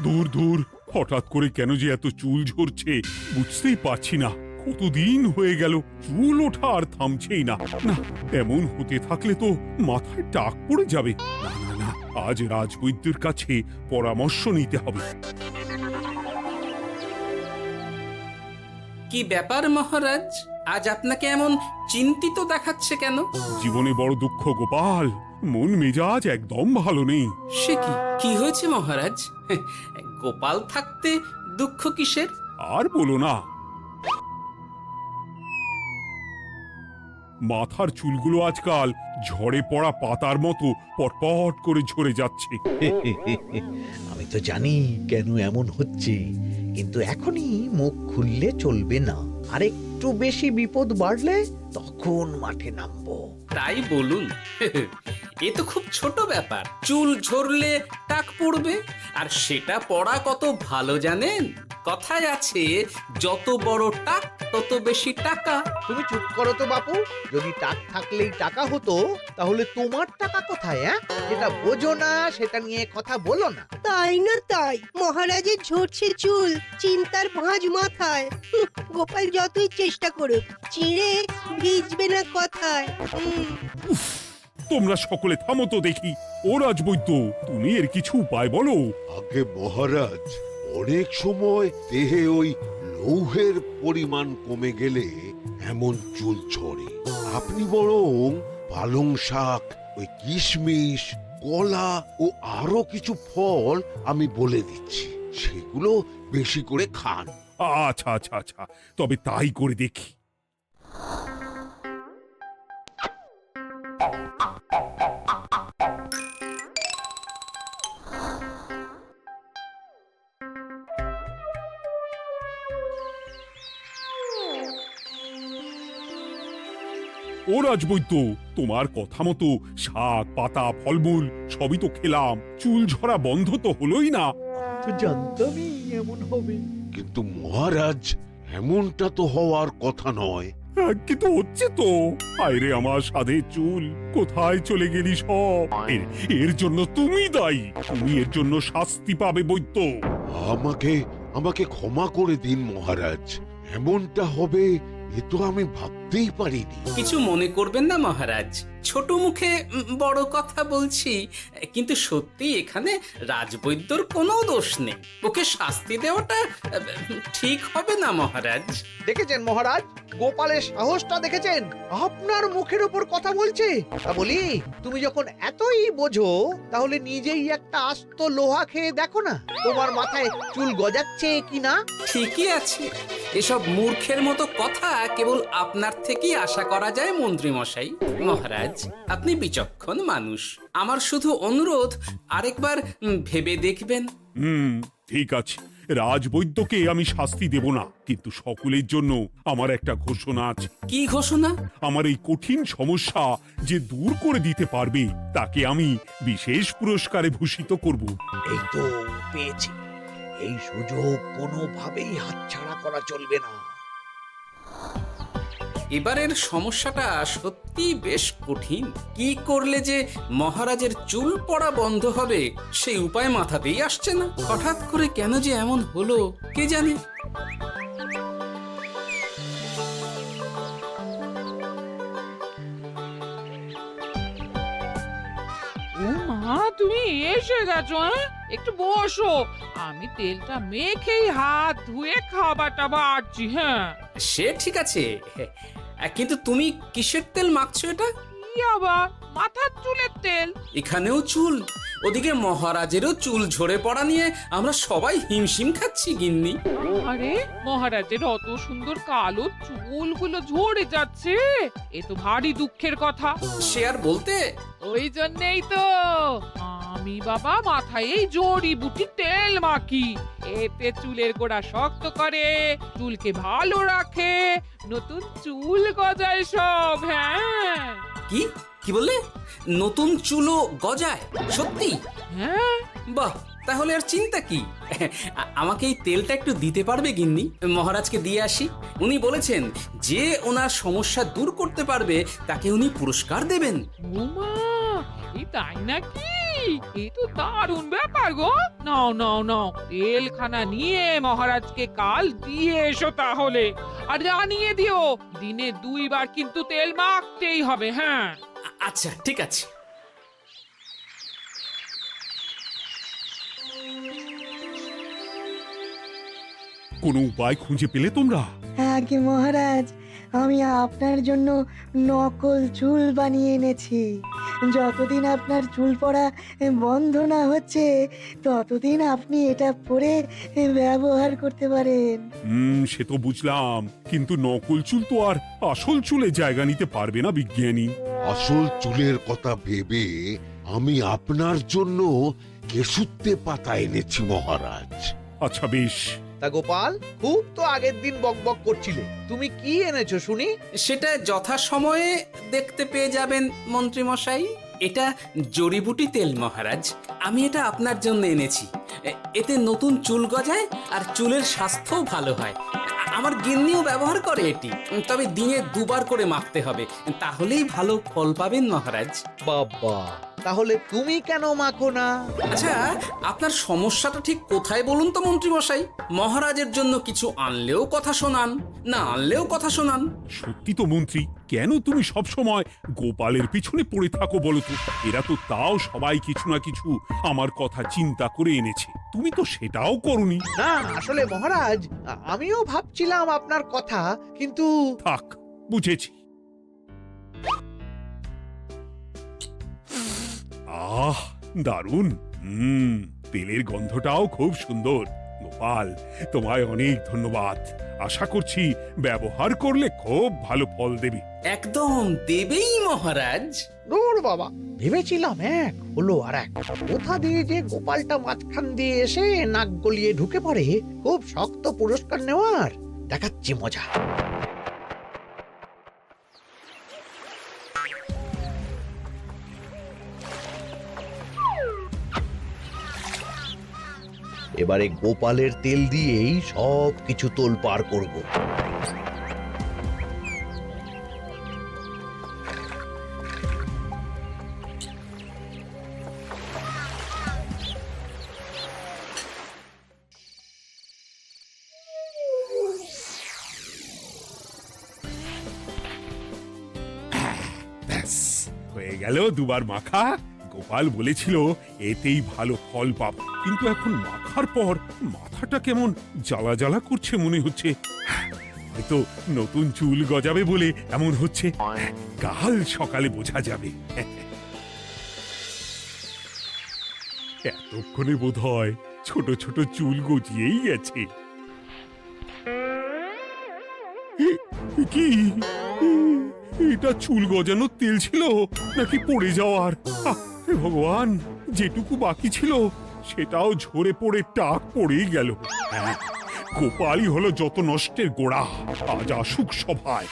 দূর দূর, হঠাৎ করে কেন যে এত চুল ঝরছে বুঝতেই পারছি না। কতদিন হয়ে গেল চুল ওঠা আর থামছেই না। না, এমন হতে থাকলে তো মাথায় টাক পড়ে যাবে। না না না, আজ রাজবৈদ্যের কাছে পরামর্শ নিতে হবে। কি ব্যাপার মহারাজ, আজ আপনাকে এমন চিন্তিত দেখাচ্ছে কেন? জীবনে বড় দুঃখ গোপাল, মন মেজাজ একদম ভালো নেই। সে কি, কি হয়েছে মহারাজ? গোপাল থাকতে দুঃখ কিসের? আর বলো না, মাথার চুলগুলো আজকাল ঝড়ে পড়া পাতার মতো পটপট করে ঝরে যাচ্ছে। আমি তো জানি কেন এমন হচ্ছে, কিন্তু এখনই মুখ খুললে চলবে না। আর একটু বেশি বিপদ বাড়লে তখন মাঠে নামবো। তাই বলুন। এ তো খুব ছোট ব্যাপার, চুল ঝরলে টাক পড়বে, আর সেটা পড়া কত ভালো জানেন? কথায় আছে, যত বড় টাক তত বেশি টাকা। তুমি চুপ করো তো বাপু। যদি টাক থাকলেই টাকা হতো, তাহলে তোমার টাকা কোথায়? যেটা বোঝো না সেটা নিয়ে কথা বলো না। তাই না তাই, মহারাজের ঝরছে চুল, চিন্তার ভাঁজ মাথায়। গোপাল যতই চেষ্টা করুক, চিড়ে ভিজবে না কথায়। উফ, তোমরা সকলে থামো তো দেখি। ও রাজবৈদ্য, তুমি এর কিছু উপায় বলো। আগে মহারাজ, অনেক সময় দেহে ওই লৌহের পরিমাণ কমে গেলে এমন চুল ঝরে। আপনি বরং পালং শাক, ওই কিশমিশ, কলা ও আরো কিছু ফল আমি বলে দিচ্ছি, সেগুলো বেশি করে খান। আচ্ছা আচ্ছা আচ্ছা, তবে তাই করে দেখি। ও রাজবৈদ্য, তোমার কথা মতো শাক পাতা ফলমূল সবই তো খেলাম, চুল ঝরা বন্ধ তো হলোই না। তো জানতামই এমন হবে। কিন্তু মহারাজ, এমনটা তো হওয়ার কথা নয়। কিন্তু হচ্ছে তো। আরে আমার সাধের চুল, কোথায় চলে গেলি সব? এর জন্য তুমি দায়ী, তুমি এর জন্য শাস্তি পাবে বৈদ্য। আমাকে আমাকে ক্ষমা করে দিন মহারাজ, এমনটা হবে এ তো আমি ভাবতেই পারিনি। কিছু মনে করবেন না মহারাজ, ছোট মুখে বড় কথা বলছি, কিন্তু সত্যি এখানে রাজবৈদ্যর কোনো দোষ নেই। ওকে শাস্তি দেওয়াটা ঠিক হবে না মহারাজ। দেখেছেন মহারাজ, গোপালের সাহসটা দেখেছেন? আপনার মুখের উপর কথা বলছে। তা বলি, তুমি যখন এতই বোঝো, তাহলে নিজেই একটা আস্ত লোহা খেয়ে দেখো না, তোমার মাথায় চুল গজাচ্ছে কিনা। ঠিকই আছে, এসব মূর্খের মতো কথা কেবল আপনার থেকেই আশা করা যায় মন্ত্রী মশাই। মহারাজ, আপনি বিচক্ষণ মানুষ, আমার শুধু অনুরোধ, আরেকবার ভেবে দেখবেন। ঠিক আছে, রাজবৈদ্যকে আমি শাস্তি দেব না, কিন্তু সকলের জন্য আমার একটা ঘোষণা আছে। কি ঘোষণা? আমার এই কঠিন সমস্যা যে দূর করে দিতে পারবে, তাকে আমি বিশেষ পুরস্কারে ভূষিত করব। এই তো পেয়েছি, এই সুযোগ কোনোভাবেই হাতছাড়া করা চলবে না। এবারের সমস্যাটা সত্যি বেশ কঠিন। কি করলে যে মহারাজের চুল পড়া বন্ধ হবে সেই উপায় মাথাতেই আসছে না। হঠাৎ করে কেন যে এমন হলো কে জানে। ও মা, তুমি এসে গেছো? একটু বসো, আমি তেলটা মেখেই হাত ধুয়ে খাবারটা বাড়ছি। হ্যাঁ, সে ঠিক আছে, কিন্তু তুমি কিসের তেল মাখছো এটা? কি আবার মাথার চুলের তেল? এখানেও চুল, ওদিকে মহারাজেরও চুল ঝরে পড়া নিয়ে আমরা সবাই হিমশিম খাচ্ছি গিন্নি। আরে, মহারাজের অত সুন্দর কালো চুলগুলো ঝরে যাচ্ছে, এ তো ভারী দুঃখের কথা। সে আর বলতে, ওই জন্যেই তো আমি বাবা মাথায় এই জড়িবুটি তেল মাখি। এতে চুলের গোড়া শক্ত করে, চুলকে ভালো রাখে, নতুন চুল গজায় সব। হ্যাঁ, কি কি বললে? নতুন চুলও গজায়? সত্যি? হ্যাঁ, বাহ, তাহলে আর চিন্তা কি? আমাকে এই তেলটা একটু দিতে পারবে গিন্নি? মহারাজকে দিয়ে আসি। উনি বলেছেন যে ওনার সমস্যা দূর করতে পারবে তাকে উনি পুরস্কার দেবেন। ওমা, এই তাই নাকি? এই তো দারুণ ব্যাপার গো। নাও নাও নাও, তেলখানা নিয়ে মহারাজকে কাল দিয়ে এসো তাহলে। আর জানিয়ে দিও, দিনে 2 বার কিন্তু তেল মাখতেই হবে। হ্যাঁ, আচ্ছা, ঠিক আছে। কোনো উপায় খুঁজে পেলে তোমরা? আগে মহারাজ, আমি আপনার জন্য নকল চুল বানিয়ে এনেছি। যতদিন আপনার চুল পড়া বন্ধ না হচ্ছে ততদিন আপনি এটা পরে ব্যবহার করতে পারেন। সে তো বুঝলাম, কিন্তু নকল চুল তো আর আসল চুলে জায়গা নিতে পারবে না বিজ্ঞানী। আসল চুলের কথা ভেবে আমি আপনার জন্য কেশুত্তে পাতা এনেছি মহারাজ। আচ্ছা বেশ। তা গোপাল, খুব তো আগের দিন বকবক করছিলে, তুমি কি এনেছো শুনি? সেটা যথাসময়ে দেখতে পেয়ে যাবেন মন্ত্রী মশাই। এটা জড়িবুটি তেল মহারাজ। আমি এটা আপনার জন্য এনেছি। এতে নতুন চুল গজায় আর চুলের স্বাস্থ্যও ভালো হয়। আমার গিন্নিও ব্যবহার করে এটি, তবে দিনে 2 বার করে মাখতে হবে, তাহলেই ভালো ফল পাবেন মহারাজ। বাবা, তাহলে তুমি কেন মাখো না? আচ্ছা, আপনার সমস্যাটা ঠিক কোথায় বলুন তো মন্ত্রী মশাই? মহারাজের জন্য কিছু আনলেও কথা শোনান, না আনলেও কথা শোনান। সত্যি তো মন্ত্রী, কেন তুমি সব সময় গোপালের পিছনে পড়ে থাকো বলো তো? এরা তো তাও সবাই কিছু না কিছু আমার কথা চিন্তা করে এনেছে, তুমি তো সেটাও করনি। না, আসলে মহারাজ, আমিও ভাবছিলাম আপনার কথা, কিন্তু থাক, বুঝেছি। আহ, দারুণ। তেলের গন্ধটাও খুব সুন্দর। গোপাল, তোমায় অনেক ধন্যবাদ। আশা করছি ব্যবহার করলে খুব ভালো ফল দেবে। একদম দেবেই মহারাজ। দূর বাবা, ভেবেছিলাম এক হলো আর এক। কোথা দিয়ে যে গোপালটা মাঝখান দিয়ে এসে নাক গলিয়ে ঢুকে পড়ে, খুব শক্ত পুরস্কার নেওয়ার। দেখাচ্ছি মজা। এবারে গোপালের তেল দিয়েই সব কিছু তোলপাড় করব। ব্যাস, হয়ে গেল 2 বার মাখা। গোপাল বলেছিল এতেই ভালো ফল পাব, কিন্তু এখন মাখার পর মাথাটা কেমন জ্বালা জ্বালা করছে মনে হচ্ছে। হয়তো নতুন চুল গজাবে বলে এমন হচ্ছে। কাল সকালে বোঝা যাবে। এতক্ষণে বোধহয় ছোট ছোট চুল গজিয়েই গেছে। কি এটা চুল গজানোর তেল ছিল নাকি পড়ে যাওয়ার? হে ভগবান, যেটুকু বাকি ছিল সেটাও ঝরে পড়ে টাক পড়েই গেল। হ্যাঁ, গোপালই হলো যত নষ্টের গোড়া। আজ আসুক সভায়।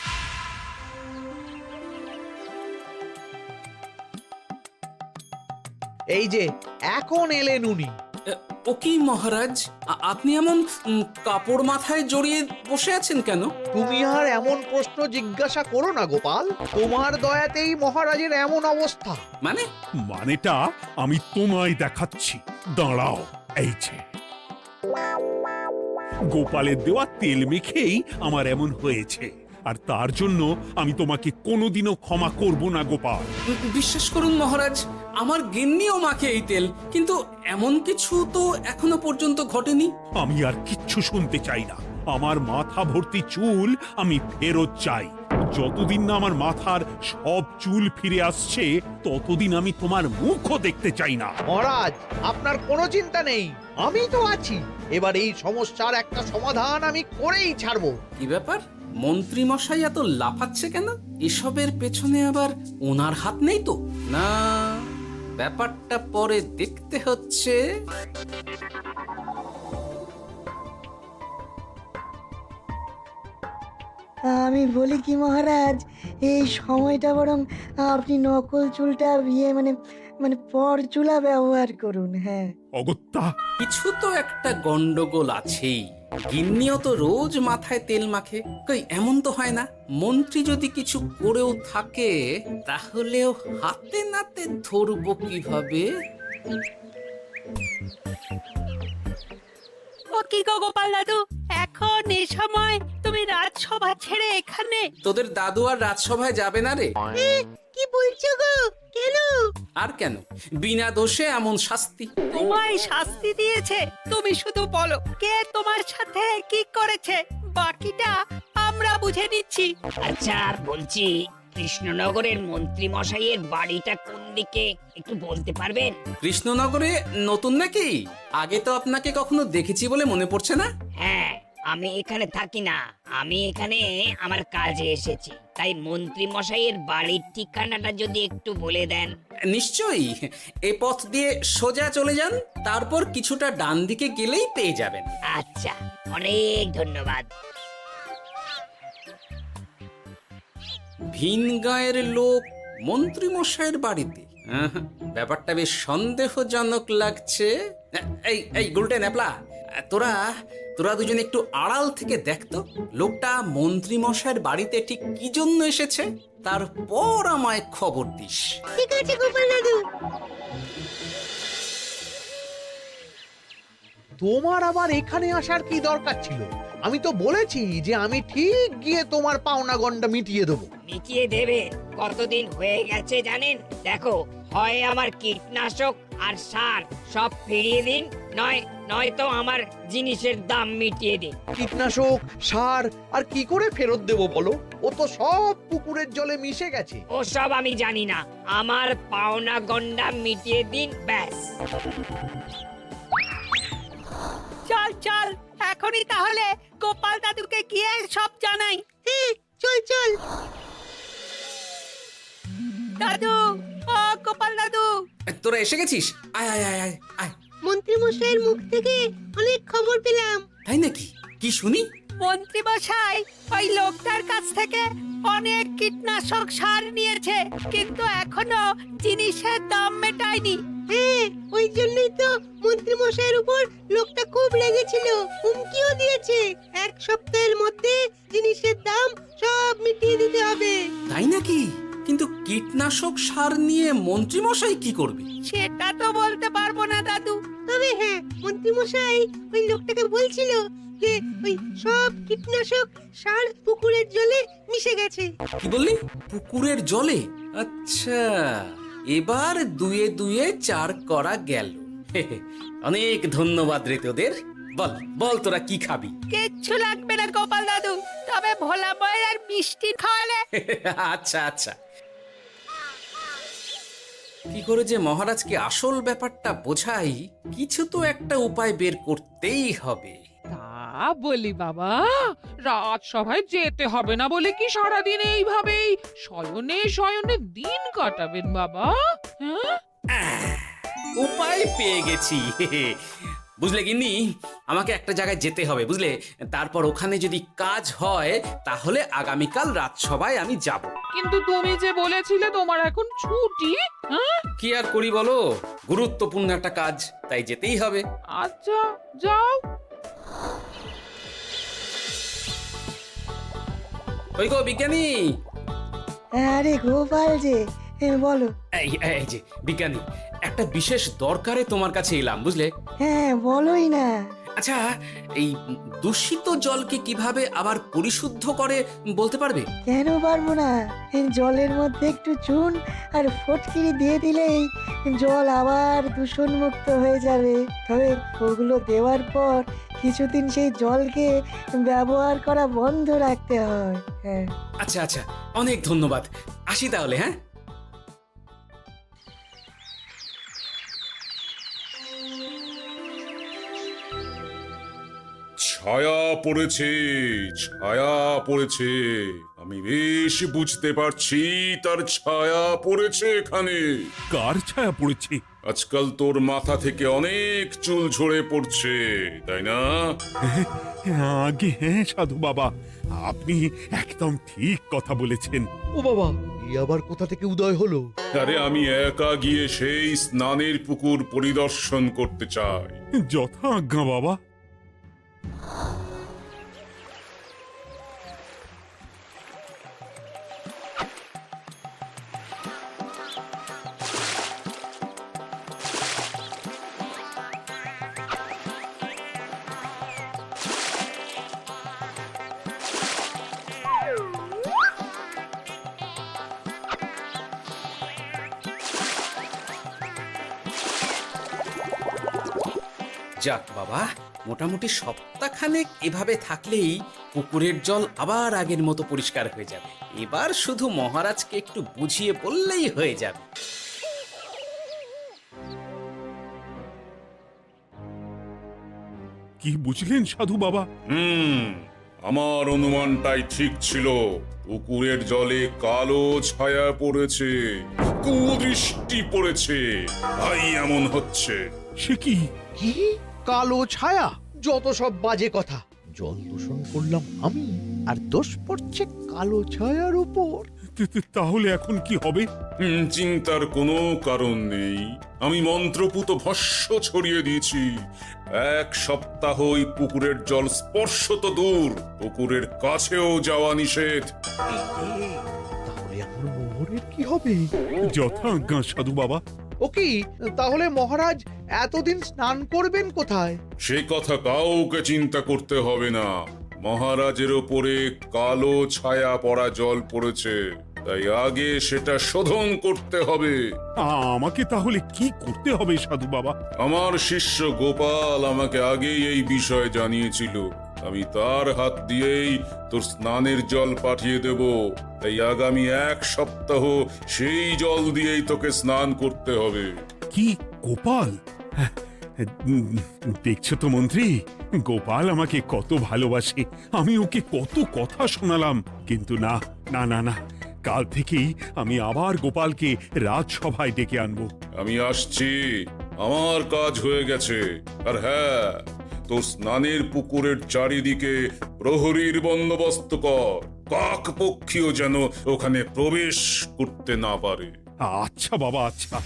এই যে এখন এলেন উনি। ও কি মহারাজ, আপনি এমন কাপড় মাথায় জড়িয়ে বসে আছেন কেন? তুমি আর এমন প্রশ্ন জিজ্ঞাসা করো না গোপাল, তোমার দয়াতেই মহারাজের এমন অবস্থা। মানে? মানেটা আমি তোমায় দেখাচ্ছি, দাঁড়াও। এই যে গোপালের দেওয়া তেল মেখেই আমার এমন হয়েছে, আর তার জন্য আমি তোমাকে কোনোদিনও ক্ষমা করব না গোপাল। বিশ্বাস করুন মহারাজ, আমার গিন্নিও মাখে এই তেল, কিন্তু এমন কিছু তো এখনো পর্যন্ত ঘটেনি। আমি আর কিচ্ছু শুনতে চাই না। আমার মাথা ভর্তি চুল আমি ফেরত চাই। যতদিন না আমার মাথার সব চুল ফিরে আসছে ততদিন আমি তোমার মুখও দেখতে চাই না। মহারাজ, আপনার কোনো চিন্তা নেই, আমি তো আছি। এবার এই সমস্যার একটা সমাধান আমি করেই ছাড়বো। কি ব্যাপার, মন্ত্রী মশাই এত লাফাচ্ছে কেন? এসবের পেছনে আবার ওনার হাত নেই তো? না, ব্যাপারটা পরে দেখতে হচ্ছে। আমি বলি কি মহারাজ, এই সময়টা বরং আপনি নকল চুলটা মানে মানে পরচুলা ব্যবহার করুন। হ্যাঁ, অগত্যা, কিছু তো একটা গন্ডগোল আছেই। গিন্নিও তো রোজ মাথায় তেল মাখে, কই এমন তো হয় না। মন্ত্রী যদি কিছু করেও থাকে তাহলেও হাতে নাতে ধরবো কিভাবে? ও কি গো গোপাল দাদু, এখন এই সময় তুমি রাজসভা ছেড়ে এখানে? তোদের দাদু আর রাজসভায় যাবে না রে? কি বলছো গো? কেন? আর কেন, বিনা দোষে এমন শাস্তি। তোমায় শাস্তি দিয়েছে, তুমি শুধু বলো কে তোমার সাথে কি করেছে, বাকিটা আমরা বুঝে নিচ্ছি। আচ্ছা বলছি, কৃষ্ণনগরের মন্ত্রী মশাইয়ের বাড়িটা কোন দিকে একটু বলতে পারবেন? কৃষ্ণনগরে নতুন নাকি? আগে তো আপনাকে কখনো দেখেছি বলে মনে পড়ছে না। হ্যাঁ, আমি এখানে থাকি না, আমি এখানে আমার কাজে এসেছি, তাই মন্ত্রী মশাইয়ের বাড়ির ঠিকানাটা যদি একটু বলে দেন। নিশ্চয়ই, এ পথ দিয়ে সোজা চলে যান, তারপর কিছুটা ডান দিকে গেলেই পেয়ে যাবেন। আচ্ছা, অনেক ধন্যবাদ। ভিন গাঁয়ের লোক মন্ত্রী মশাইয়ের বাড়িতে? ব্যাপারটা বেশ সন্দেহজনক লাগছে। এই এই গুলটে ন্যাপলা, তোরা তোরা দুজন একটু আড়াল থেকে দেখতো লোকটা মন্ত্রী মশাইয়ের বাড়িতে ঠিক কি জন্য এসেছে, তারপর আমায় খবর দিস। ঠিক আছে গোপাল দাদু। তোমার আবার এখানে আসার কি দরকার ছিল? আমি তো বলেছি যে আমি ঠিক গিয়ে তোমার পাওনা গন্ডা মিটিয়ে দেবো। মিটিয়ে দেবে? কতদিন হয়ে গেছে জানেন? দেখো, হয় আমার কীটনাশক আর সার সব ফিরিয়ে দিন, নয়তো আমার জিনিসের দাম মিটিয়ে দিন। কীটনাশক, সার আর কি করে ফেরত দেবো বলো? ও তো সব পুকুরের জলে মিশে গেছে। ওসব আমি জানি না, আমার পাওনা গন্ডা মিটিয়ে দিন, ব্যাস। চল চল, এখনই তাহলে গোপাল দাদুকে গিয়ে সব জানাই। হ্যাঁ, চল চল। দাদু, ও গোপাল দাদু। তোরা এসে গেছিস? আয় আয় আয় আয় আয়। মন্ত্রী মশাইয়ের মুখ থেকে অনেক খবর পেলাম। তাই নাকি? কি শুনি? মন্ত্রী মশাই ওই লোকটার কাছ থেকে অনেক কীটনাশক সার নিয়েছে, কিন্তু এখনো জিনিসের দাম মেটায়নি। হ্যাঁ, ওই জন্যই তো মন্ত্রী মশাইয়ের উপর লোকটা খুব রেগেছিল, হুমকিও দিয়েছে 1 সপ্তাহের মধ্যে জিনিসের দাম সব মিটিয়ে দিতে হবে। তাই নাকি? কিন্তু কীটনাশক সার নিয়ে মন্ত্রী মশাই কি করবে? সেটা তো বলতে পারবো না দাদু। তবে হ্যাঁ, মন্ত্রী মশাই ওই লোকটাকে বলছিল যে ওই সব কীটনাশক সার পুকুরের জলে মিশে গেছে। কি বললি? পুকুরের জলে? আচ্ছা, এবার দুয়ে দুয়ে 4 করা গেল। অনেক ধন্যবাদ রে তোদের। বল বল, তোরা কি খাবি? কিচ্ছু লাগবে না গোপাল দাদু, তবে ভোলা বয় আর মিষ্টি খাওয়ালে। আচ্ছা আচ্ছা। কি করে যে মহারাজকে আসল ব্যাপারটা বোঝাই, কিছু তো একটা উপায় বের করতেই হবে। তা বলি বাবা, রাজসভায় যেতে হবে না বলে কি সারাদিন এইভাবেই শয়নে শয়নে দিন কাটাবেন বাবা? হ্যাঁ, উপায় পেয়ে গেছি। বুঝলে গিন্নি, আমাকে একটা জায়গায় যেতে হবে, বুঝলে? তারপর ওখানে যদি কাজ হয় তাহলে আগামীকাল রাজসভায় আমি যাব। কিন্তু তুমি যে বলেছিলে তোমার এখন ছুটি। হ্যাঁ, কি আর করি বলো, গুরুত্বপূর্ণ একটা কাজ, তাই যেতেই হবে। আচ্ছা যাও। ওই গো বিজ্ঞানী, আরে গোপাল যে, বলো। এই এই যে বিজ্ঞানী, একটা বিশেষ দরকারে তোমার কাছে এলাম, বুঝলে? হ্যাঁ, বলোই না। আচ্ছা, এই দূষিত জলকে কিভাবে আবার পরিশুদ্ধ করে বলতে পারবে? কেন পারবো না? জলের মধ্যে একটু চুন আর ফটকিরি দিয়ে দিলেই জল আবার দূষণমুক্ত হয়ে যাবে। তবে ওগুলো দেওয়ার পর কিছুদিন সেই জলকে ব্যবহার করা বন্ধ রাখতে হয়। হ্যাঁ। আচ্ছা আচ্ছা, অনেক ধন্যবাদ, আসি তাহলে। হ্যাঁ, ছায়া পড়েছে, ছায়া পড়েছে, আমি বেশ বুঝতে পারছি তার ছায়া পড়েছে এখানে। কার ছায়া পড়েছে? আজকাল তোর মাথা থেকে অনেক চুল ঝরে পড়ছে, তাই না? আগে হ্যাঁ সাধু বাবা, আপনি একদম ঠিক কথা বলেছেন। ও বাবা, এই আবার কোথা থেকে উদয় হলো? আরে আমি একা গিয়ে সেই স্নানের পুকুর পরিদর্শন করতে চাই। যথা আজ্ঞা বাবা। যাক বাবা, মোটামুটি সপ্তাহখানেক এভাবে থাকলেই পুকুরের জল আবার আগের মতো পরিষ্কার হয়ে যাবে। এবার শুধু মহারাজকে একটু বুঝিয়ে বললেই হয়ে যাবে। কি বুঝলেন সাধু বাবা? আমার অনুমানটাই ঠিক ছিল। পুকুরের জলে কালো ছায়া পড়েছে, কুদৃষ্টি পড়েছে, তাই এমন হচ্ছে। সে কি? কি কালো ছায়া? যত সব বাজে কথা। জল দূষণ করলাম আমি, আর দোষ পড়ছে কালো ছায়ার উপর। তাহলে এখন কি হবে? চিন্তার কোনো কারণ নেই। আমি মন্ত্রপুত ভস্য ছড়িয়ে দিয়েছি। 1 সপ্তাহ ওই পুকুরের জল স্পর্শ তো দূর, পুকুরের কাছেও যাওয়া নিষেধ। তাহলে আমার মোহরের কি হবে? যথা আজ্ঞা সাধু বাবা। ও কি, তাহলে মহারাজ এতদিন স্নান করবেন কোথায়? সে কথা কাউকে চিন্তা করতে হবে না। মহারাজের ওপরে কালো ছায়া পড়া জল পড়েছে, তাই আগে সেটা শোধন করতে হবে। আমাকে তাহলে কি করতে হবে সাধু বাবা? আমার শিষ্য গোপাল আমাকে আগেই এই বিষয় জানিয়েছিল। আমি তার হাত দিয়েই তোর স্নানের জল পাঠিয়ে দেব। তাই আগামী 1 সপ্তাহ সেই জল দিয়েই তোকে স্নান করতে হবে। কি গোপাল? দেখছো তো মন্ত্রী, গোপাল আমাকে কত ভালোবাসে। আমি ওকে কত কথা শোনালাম, কিন্তু না না না না, কাল থেকেই আমি আবার গোপালকে রাজসভায় ডেকে আনবো। আমি আসছি, আমার কাজ হয়ে গেছে। আর হ্যাঁ, তোর স্নানের পুকুরের চারিদিকে প্রহরীর বন্দোবস্ত কর। কাক পক্ষীও যেন ওখানে প্রবেশ করতে না পারে। আচ্ছা বাবা, আচ্ছা।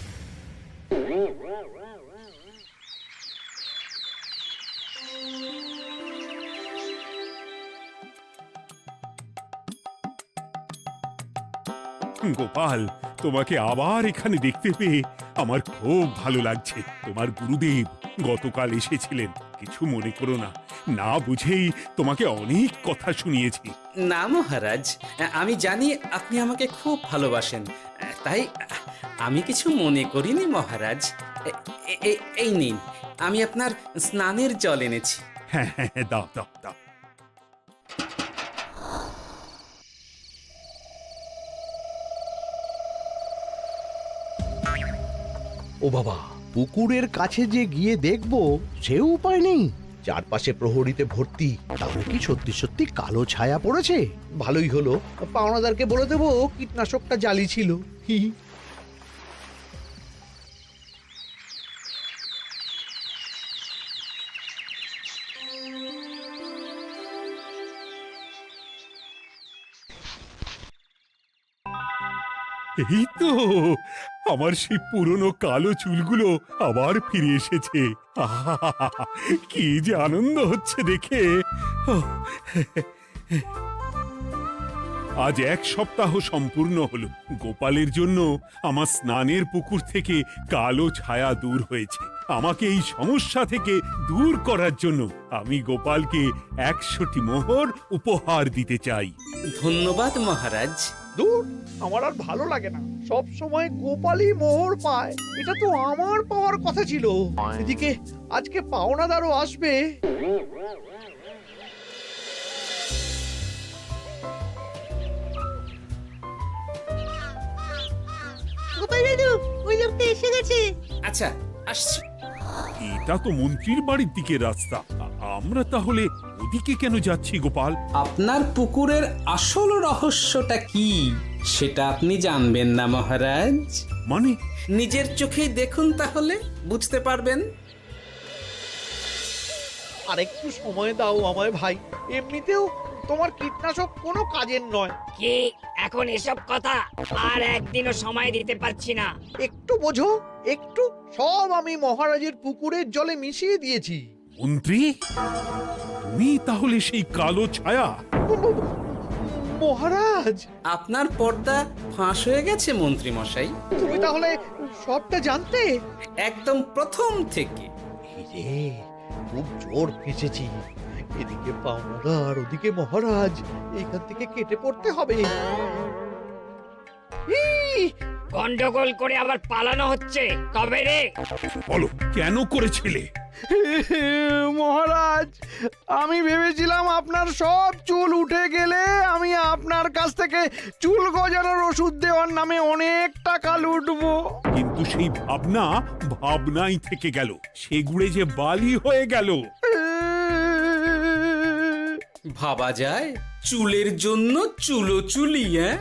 গোপাল, তোমাকে আবার এখানে দেখতে পেয়ে আমার খুব ভালো লাগছে। তোমার গুরুদেব গতকাল এসেছিলেন, কিছু মনে করো না। না বুঝেই তোমাকে অনেক কথা শুনিয়েছি। না মহারাজ, আমি জানি আপনি আমাকে খুব ভালোবাসেন, তাই আমি কিছু মনে করিনি মহারাজ। এই নিন, আমি আপনার স্নানের জল এনেছি। হ্যাঁ হ্যাঁ হ্যাঁ, দাও দাও দাও। ও বাবা, পুকুরের কাছে যে গিয়ে দেখবো সে উপায় নেই। চারপাশে প্রহরীতে ভর্তি। তাহলে কি সত্যি সত্যি কালো ছায়া পড়েছে? ভালোই হলো, পাওনাদারকে বলে দেবো কীটনাশকটা জালি ছিল। হি হি। এই তো আমার সেই পুরনো কালো চুলগুলো আবার ফিরে এসেছে। আহা, কি যে আনন্দ হচ্ছে দেখে। আজ 1 সপ্তাহ সম্পূর্ণ হলো। গোপালের জন্য আমার স্নানের পুকুর থেকে কালো ছায়া দূর হয়েছে। আমাকে এই সমস্যা থেকে দূর করার জন্য আমি গোপালকে 100টি মোহর উপহার দিতে চাই। ধন্যবাদ মহারাজ। দূর, আমার আর ভালো লাগে না। সব সময় গোপালই মোহর পায়, এটা তো আমার পাওয়ার কথা ছিল। এদিকে আজকে পাওনাদারও আসবে। গোপাল দাদু, ওই লোকটা এসে গেছে। আচ্ছা, আসছি। এটা তো মন্ত্রীর বাড়ির দিকে রাস্তা। আমরা তাহলে ওদিকে কেন যাচ্ছি গোপাল? আপনার পুকুরের আসল রহস্যটা কি সেটা আপনি জানবেন না মহারাজ। মানে নিজের চোখেই দেখুন, তাহলে বুঝতে পারবেন। আর একটু সময় দাও আমায় ভাই, এমনিতেও তোমার কীটনাশক কোনো কাজের নয়। কি এখন এসব কথা? আর একদিনও সময় দিতে পারছি না। একটু বোঝো, একটু। সব আমি মহারাজের পুকুরের জলে মিশিয়ে দিয়েছি। মন্ত্রী, তুমি তাহলে সেই কালো ছায়া? মহারাজ, আপনার পর্দা ফাঁস হয়ে গেছে মন্ত্রী মশাই। তুমি তাহলে সবটা জানতে? একদম প্রথম থেকে। রে, খুব জোর ফেঁসেছি। এদিকে পাওনা আর ওদিকে মহারাজ, এখান থেকে কেটে পড়তে হবে। গন্ডগোল করে আবার পালানো হচ্ছে তবে রে। বলো, কেন করেছিলে? মহারাজ, আমি ভেবেছিলাম আপনার সব চুল উঠে গেলে আমি আপনার কাছ থেকে চুল গজানোর ওষুধ দেওয়ার নামে অনেক টাকা লুটবো। কিন্তু সেই ভাবনা ভাবনাই থেকে গেল, সেগুড়ে যে বালি হয়ে গেল। ভাবা যায় চুলের জন্য চুলো চুলি, হ্যাঁ?